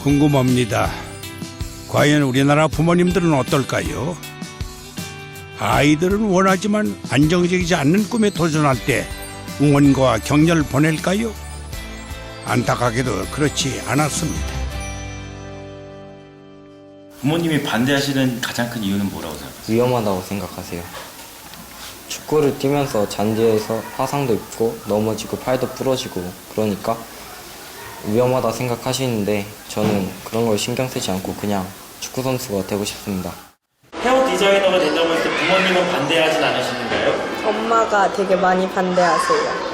궁금합니다. 과연 우리나라 부모님들은 어떨까요? 아이들은 원하지만 안정적이지 않는 꿈에 도전할 때 응원과 격려를 보낼까요? 안타깝게도 그렇지 않았습니다. 부모님이 반대하시는 가장 큰 이유는 뭐라고 생각하세요? 위험하다고 생각하세요. 축구를 뛰면서 잔디에서 화상도 입고 넘어지고 팔도 부러지고 그러니까 위험하다 생각하시는데 저는 그런 걸 신경 쓰지 않고 그냥 축구 선수가 되고 싶습니다. 헤어 디자이너가 된다고 했을 때 부모님은 반대하진 않으시는가요? 엄마가 되게 많이 반대하세요.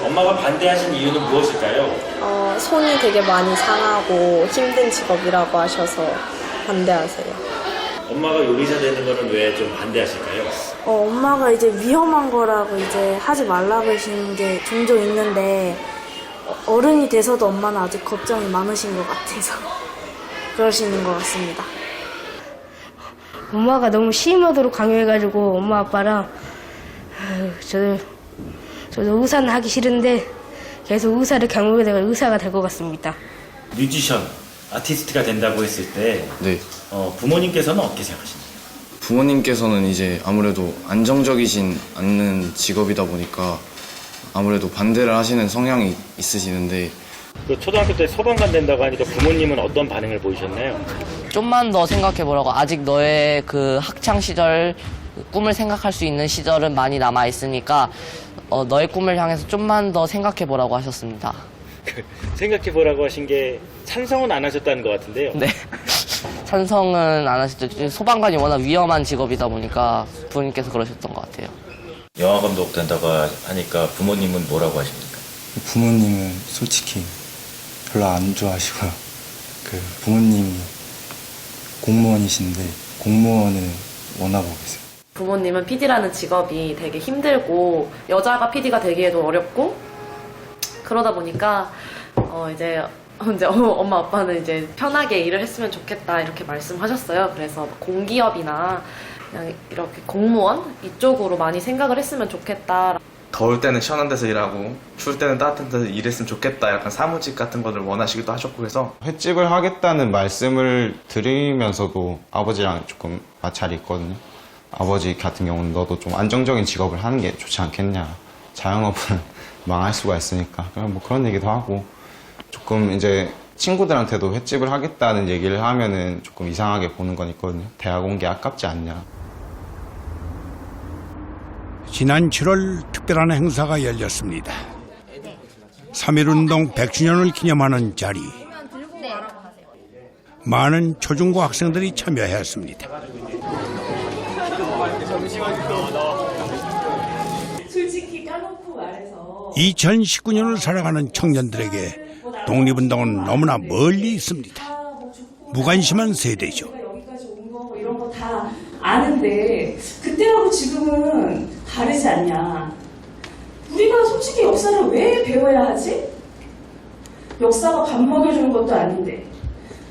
엄마가 반대하신 이유는 무엇일까요? 손이 되게 많이 상하고 힘든 직업이라고 하셔서 반대하세요. 엄마가 요리사 되는 거는 왜 좀 반대하실까요? 엄마가 이제 위험한 거라고 이제 하지 말라고 하시는 게 종종 있는데 어른이 돼서도 엄마는 아직 걱정이 많으신 것 같아서 그러시는 것 같습니다. 엄마가 너무 시험하도록 강요해가지고 엄마 아빠랑 저도 의사는 하기 싫은데 계속 의사를 강요하게 되고 의사가 될 것 같습니다. 뮤지션, 아티스트가 된다고 했을 때 네. 부모님께서는 어떻게 생각하시나요? 부모님께서는 이제 아무래도 안정적이진 않는 직업이다 보니까 아무래도 반대를 하시는 성향이 있으시는데 초등학교 때 소방관 된다고 하니까 부모님은 어떤 반응을 보이셨나요? 좀만 더 생각해보라고. 아직 너의 그 학창 시절 꿈을 생각할 수 있는 시절은 많이 남아 있으니까 너의 꿈을 향해서 좀만 더 생각해보라고 하셨습니다. 생각해보라고 하신 게 찬성은 안 하셨다는 것 같은데요. 네. 찬성은 안 하셨죠. 소방관이 워낙 위험한 직업이다 보니까 부모님께서 그러셨던 것 같아요. 영화 감독 된다고 하니까 부모님은 뭐라고 하십니까? 부모님은 솔직히 별로 안 좋아하시고요. 부모님이 공무원이신데 공무원을 원하고 계세요. 부모님은 PD라는 직업이 되게 힘들고 여자가 PD가 되기에도 어렵고 그러다 보니까 이제 엄마 아빠는 이제 편하게 일을 했으면 좋겠다 이렇게 말씀하셨어요. 그래서 공기업이나 그냥 이렇게 공무원 이쪽으로 많이 생각을 했으면 좋겠다. 더울 때는 시원한 데서 일하고 추울 때는 따뜻한 데서 일했으면 좋겠다. 약간 사무직 같은 거를 원하시기도 하셨고 해서 횟집을 하겠다는 말씀을 드리면서도 아버지랑 조금 마찰이 있거든요. 아버지 같은 경우는 너도 좀 안정적인 직업을 하는 게 좋지 않겠냐. 자영업은 망할 수가 있으니까. 그냥 뭐 그런 얘기도 하고 조금 이제 친구들한테도 횟집을 하겠다는 얘기를 하면은 조금 이상하게 보는 건 있거든요. 대학 온 게 아깝지 않냐. 지난 7월 특별한 행사가 열렸습니다. 3.1운동 100주년을 기념하는 자리. 많은 초중고 학생들이 참여했습니다. 솔직히 까놓고 말해서 2019년을 살아가는 청년들에게 독립운동은 너무나 멀리 있습니다. 무관심한 세대죠. 여기까지 온 거 이런 거 다 아는데 그때하고 지금은 다르지 않냐. 우리가 솔직히 역사를 왜 배워야 하지? 역사가 밥 먹여주는 것도 아닌데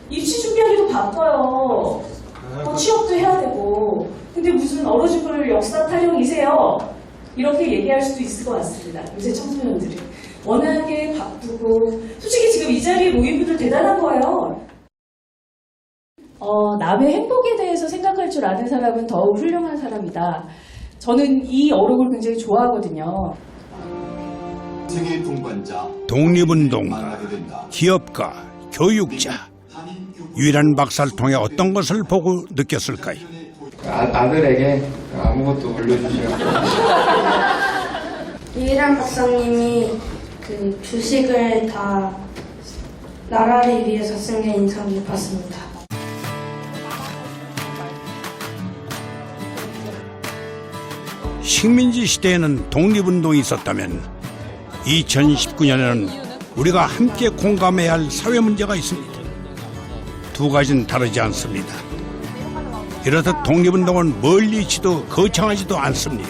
입시 준비하기도 바빠요. 취업도 해야 되고. 근데 무슨 어르신들 역사 타령이세요? 이렇게 얘기할 수도 있을 것 같습니다. 요새 청소년들이 워낙에 바쁘고 솔직히 지금 이 자리에 모인 분들 대단한 거예요. 남의 행복에 대해서 생각할 줄 아는 사람은 더욱 훌륭한 사람이다. 저는 이 어록을 굉장히 좋아하거든요. 세계 동반자, 독립운동가, 기업가, 교육자. 유일한 박사를 통해 어떤 것을 보고 느꼈을까요? 아들에게 아무것도 올려주시고 유일한 박사님이 그 주식을 다 나라를 위해서 쓴 게 인상 깊었습니다. 식민지 시대에는 독립운동이 있었다면 2019년에는 우리가 함께 공감해야 할 사회 문제가 있습니다. 두 가지는 다르지 않습니다. 이렇듯 독립운동은 멀리 있지도 거창하지도 않습니다.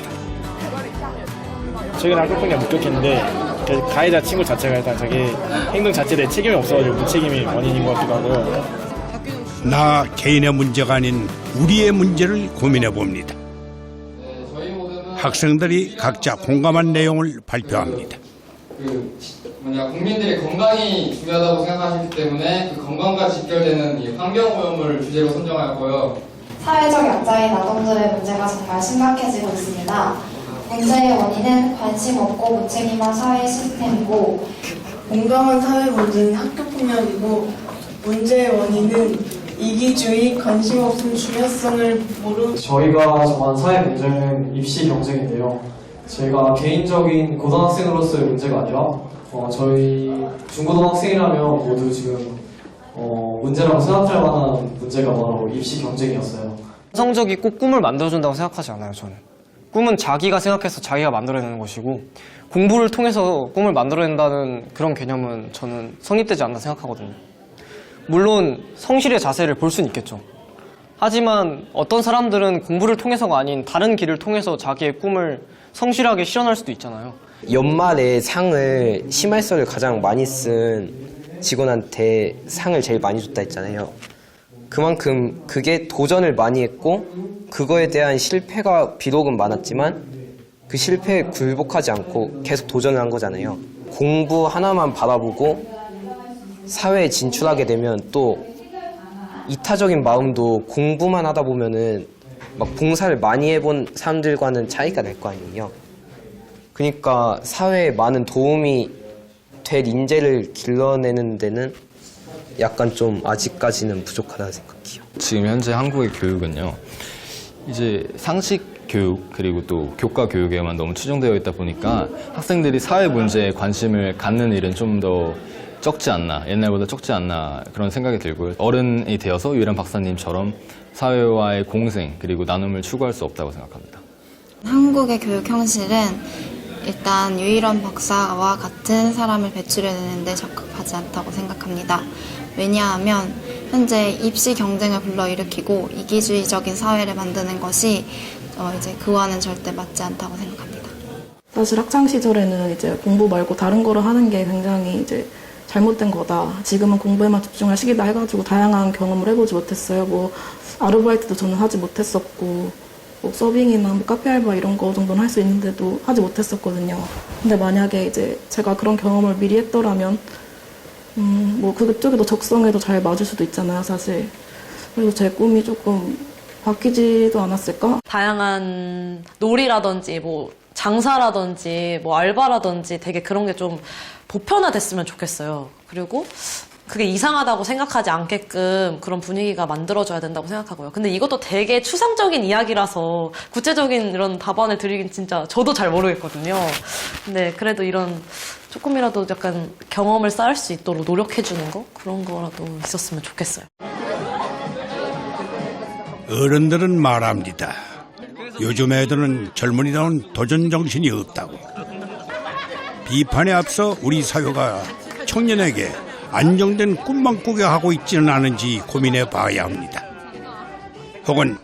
최근에 학교폭력 목격했는데 가해자 친구 자체가 일단 자기 행동 자체에 대해 책임이 없어가지고 무책임이 원인인 것 같기도 하고요. 나 개인의 문제가 아닌 우리의 문제를 고민해 봅니다. 학생들이 각자 공감한 내용을 발표합니다. 국민들의 건강이 중요하다고 생각하시기 때문에 그 건강과 직결되는 이 환경오염을 주제로 선정하였고요. 사회적 약자인 아동들의 문제가 정말 심각해지고 있습니다. 문제의 원인은 관심 없고 무책임한 사회 시스템이고 공감한 사회 문제는 학교폭력이고 문제의 원인은 이기주의, 관심 없음 중요성을 모르는 저희가 정한 사회 문제는 입시 경쟁인데요. 제가 개인적인 고등학생으로서의 문제가 아니라 저희 중고등학생이라면 모두 지금 문제라고 생각할 만한 문제가 바로 입시 경쟁이었어요. 성적이 꼭 꿈을 만들어준다고 생각하지 않아요, 저는. 꿈은 자기가 생각해서 자기가 만들어내는 것이고 공부를 통해서 꿈을 만들어낸다는 그런 개념은 저는 성립되지 않나 생각하거든요. 물론 성실의 자세를 볼 수는 있겠죠. 하지만 어떤 사람들은 공부를 통해서가 아닌 다른 길을 통해서 자기의 꿈을 성실하게 실현할 수도 있잖아요. 연말에 상을 심할서를 가장 많이 쓴 직원한테 상을 제일 많이 줬다 했잖아요. 그만큼 그게 도전을 많이 했고 그거에 대한 실패가 비록은 많았지만 그 실패에 굴복하지 않고 계속 도전을 한 거잖아요. 공부 하나만 바라보고 사회에 진출하게 되면 또 이타적인 마음도 공부만 하다 보면은 막 봉사를 많이 해본 사람들과는 차이가 날 거 아니에요. 그러니까 사회에 많은 도움이 될 인재를 길러내는 데는 약간 좀 아직까지는 부족하다고 생각해요. 지금 현재 한국의 교육은요, 이제 상식 교육 그리고 또 교과 교육에만 너무 추정되어 있다 보니까 학생들이 사회 문제에 관심을 갖는 일은 좀 더 적지 않나, 옛날보다 적지 않나 그런 생각이 들고요. 어른이 되어서 유일한 박사님처럼 사회와의 공생 그리고 나눔을 추구할 수 없다고 생각합니다. 한국의 교육 형식은 일단 유일한 박사와 같은 사람을 배출해내는데 적합하지 않다고 생각합니다. 왜냐하면 현재 입시 경쟁을 불러일으키고 이기주의적인 사회를 만드는 것이 이제 그와는 절대 맞지 않다고 생각합니다. 사실 학창 시절에는 이제 공부 말고 다른 거를 하는 게 굉장히 이제 잘못된 거다. 지금은 공부에만 집중할 시기다 해가지고 다양한 경험을 해보지 못했어요. 뭐 아르바이트도 저는 하지 못했었고, 뭐 서빙이나 뭐 카페 알바 이런 거 정도는 할 수 있는데도 하지 못했었거든요. 근데 만약에 이제 제가 그런 경험을 미리 했더라면, 뭐 그쪽에도 적성에도 잘 맞을 수도 있잖아요, 사실. 그래서 제 꿈이 조금 바뀌지도 않았을까? 다양한 놀이라든지 뭐 장사라든지 뭐 알바라든지 되게 그런 게 좀 보편화됐으면 좋겠어요. 그리고 그게 이상하다고 생각하지 않게끔 그런 분위기가 만들어져야 된다고 생각하고요. 근데 이것도 되게 추상적인 이야기라서 구체적인 이런 답안을 드리긴 진짜 저도 잘 모르겠거든요. 근데 그래도 이런 조금이라도 약간 경험을 쌓을 수 있도록 노력해주는 거? 그런 거라도 있었으면 좋겠어요. 어른들은 말합니다. 요즘 애들은 젊은이다운 도전 정신이 없다고. 비판에 앞서 우리 사회가 청년에게 안정된 꿈만 꾸게 하고 있지는 않은지 고민해 봐야 합니다. 혹은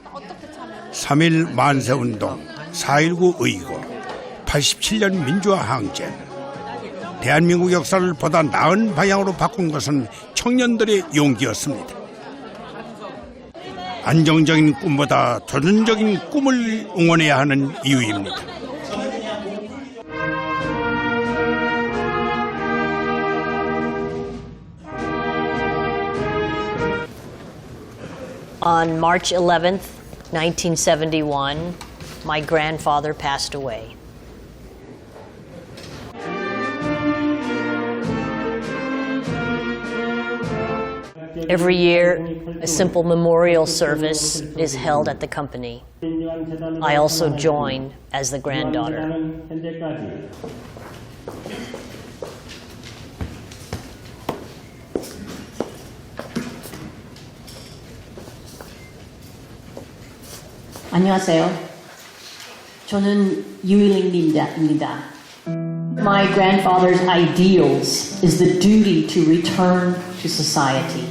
3.1 만세운동, 4.19 의거, 87년 민주화 항쟁, 대한민국 역사를 보다 나은 방향으로 바꾼 것은 청년들의 용기였습니다. 안정적인 꿈보다 도전적인 꿈을 응원해야 하는 이유입니다. On March 11th, 1971, my grandfather passed away. Every year, a simple memorial service is held at the company. I also join as the granddaughter. 안녕하세요. 저는 유일링 민자입니다. My grandfather's ideals is the duty to return to society,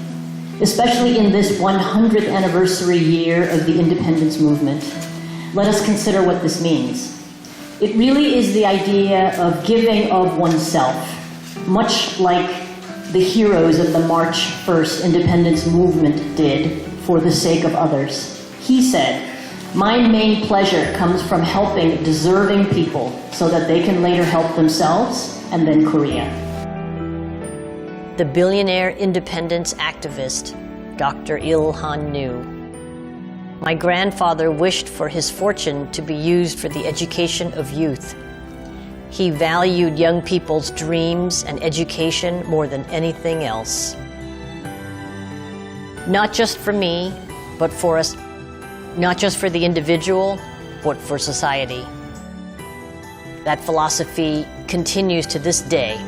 especially in this 100th anniversary year of the independence movement. Let us consider what this means. It really is the idea of giving of oneself, much like the heroes of the March 1st independence movement did for the sake of others. He said, "My main pleasure comes from helping deserving people so that they can later help themselves and then Korea." the billionaire independence activist, Dr. Ilhan Nu. My grandfather wished for his fortune to be used for the education of youth. He valued young people's dreams and education more than anything else. Not just for me, but for us, not just for the individual, but for society. That philosophy continues to this day.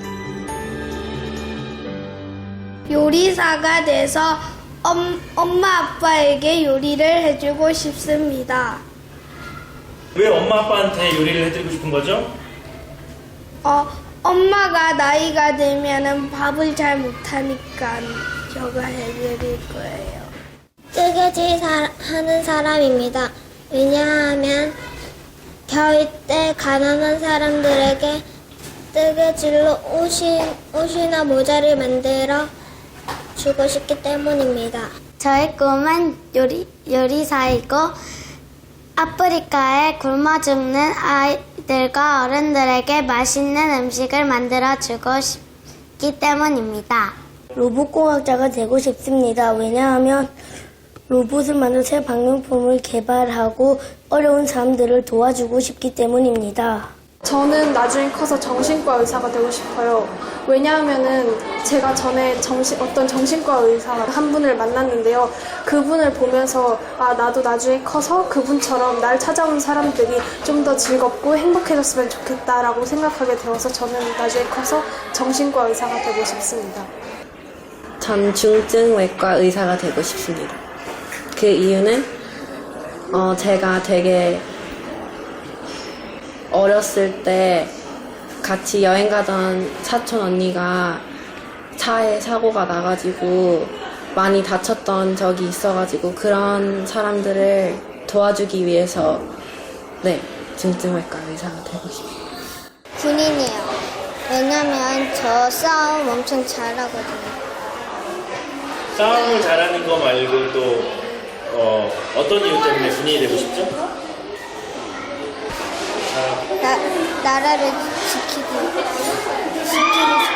요리사가 돼서 엄마 아빠에게 요리를 해주고 싶습니다. 왜 엄마 아빠한테 요리를 해드리고 싶은 거죠? 엄마가 나이가 들면은 밥을 잘 못하니까 제가 해드릴 거예요. 뜨개질 하는 사람입니다. 왜냐하면 겨울 때 가난한 사람들에게 뜨개질로 옷이나 모자를 만들어 주고 싶기 때문입니다. 저의 꿈은 요리사이고 아프리카에 굶어 죽는 아이들과 어른들에게 맛있는 음식을 만들어 주고 싶기 때문입니다. 로봇공학자가 되고 싶습니다. 왜냐하면 로봇을 만들어 새 방명품을 개발하고 어려운 사람들을 도와주고 싶기 때문입니다. 저는 나중에 커서 정신과 의사가 되고 싶어요. 왜냐하면은 제가 전에 어떤 정신과 의사 한 분을 만났는데요. 그분을 보면서 나도 나중에 커서 그분처럼 날 찾아온 사람들이 좀 더 즐겁고 행복해졌으면 좋겠다라고 생각하게 되어서 저는 나중에 커서 정신과 의사가 되고 싶습니다. 전 중증외과 의사가 되고 싶습니다. 그 이유는 제가 되게 어렸을 때 같이 여행 가던 사촌 언니가 차에 사고가 나가지고 많이 다쳤던 적이 있어가지고 그런 사람들을 도와주기 위해서 중증외과 의사가 되고 싶어요. 군인이에요. 왜냐면 저 싸움 엄청 잘하거든요. 싸움을 잘하는 거 말고 또 어떤 이유 때문에 군인이 되고 싶죠? 나라를 지키고 싶어요.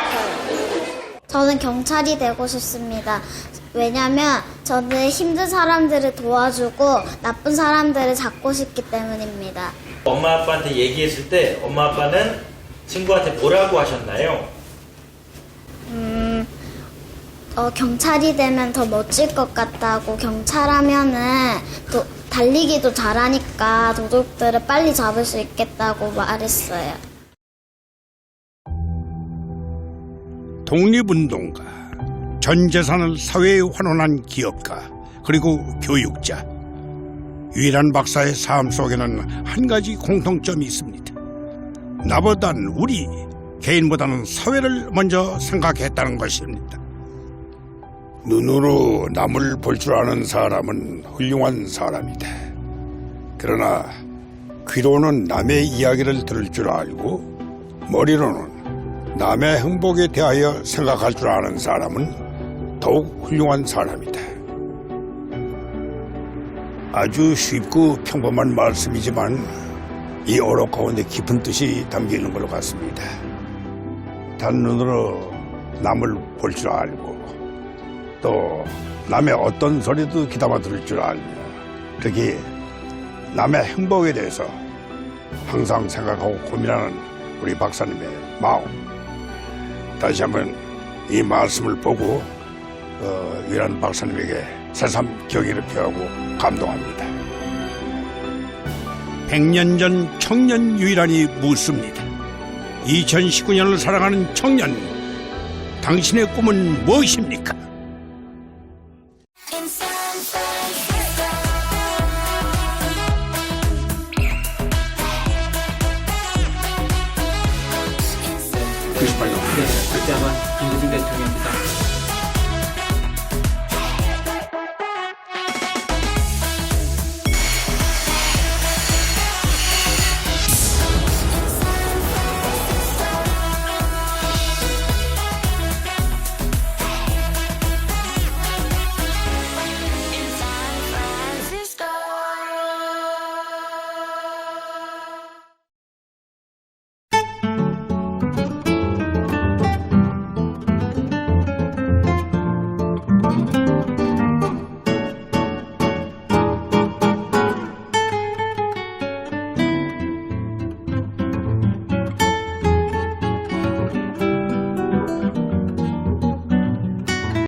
저는 경찰이 되고 싶습니다. 왜냐면 저는 힘든 사람들을 도와주고 나쁜 사람들을 잡고 싶기 때문입니다. 엄마 아빠한테 얘기했을 때 엄마 아빠는 친구한테 뭐라고 하셨나요? 경찰이 되면 더 멋질 것 같다고, 경찰하면은 또 달리기도 잘하니까 도둑들을 빨리 잡을 수 있겠다고 말했어요. 독립운동가, 전 재산을 사회에 환원한 기업가, 그리고 교육자. 유일한 박사의 삶 속에는 한 가지 공통점이 있습니다. 나보단 우리, 개인보다는 사회를 먼저 생각했다는 것입니다. 눈으로 남을 볼 줄 아는 사람은 훌륭한 사람이다. 그러나 귀로는 남의 이야기를 들을 줄 알고 머리로는 남의 행복에 대하여 생각할 줄 아는 사람은 더욱 훌륭한 사람이다. 아주 쉽고 평범한 말씀이지만 이 어록 가운데 깊은 뜻이 담겨 있는 것 같습니다. 단눈으로 남을 볼 줄 알고 또 남의 어떤 소리도 귀담아 들을 줄 알며 특히 남의 행복에 대해서 항상 생각하고 고민하는 우리 박사님의 마음, 다시 한번 이 말씀을 보고 유일한 박사님에게 새삼 경의를 표하고 감동합니다. 100년 전 청년 유일한이 묻습니다. 2019년을 살아가는 청년, 당신의 꿈은 무엇입니까?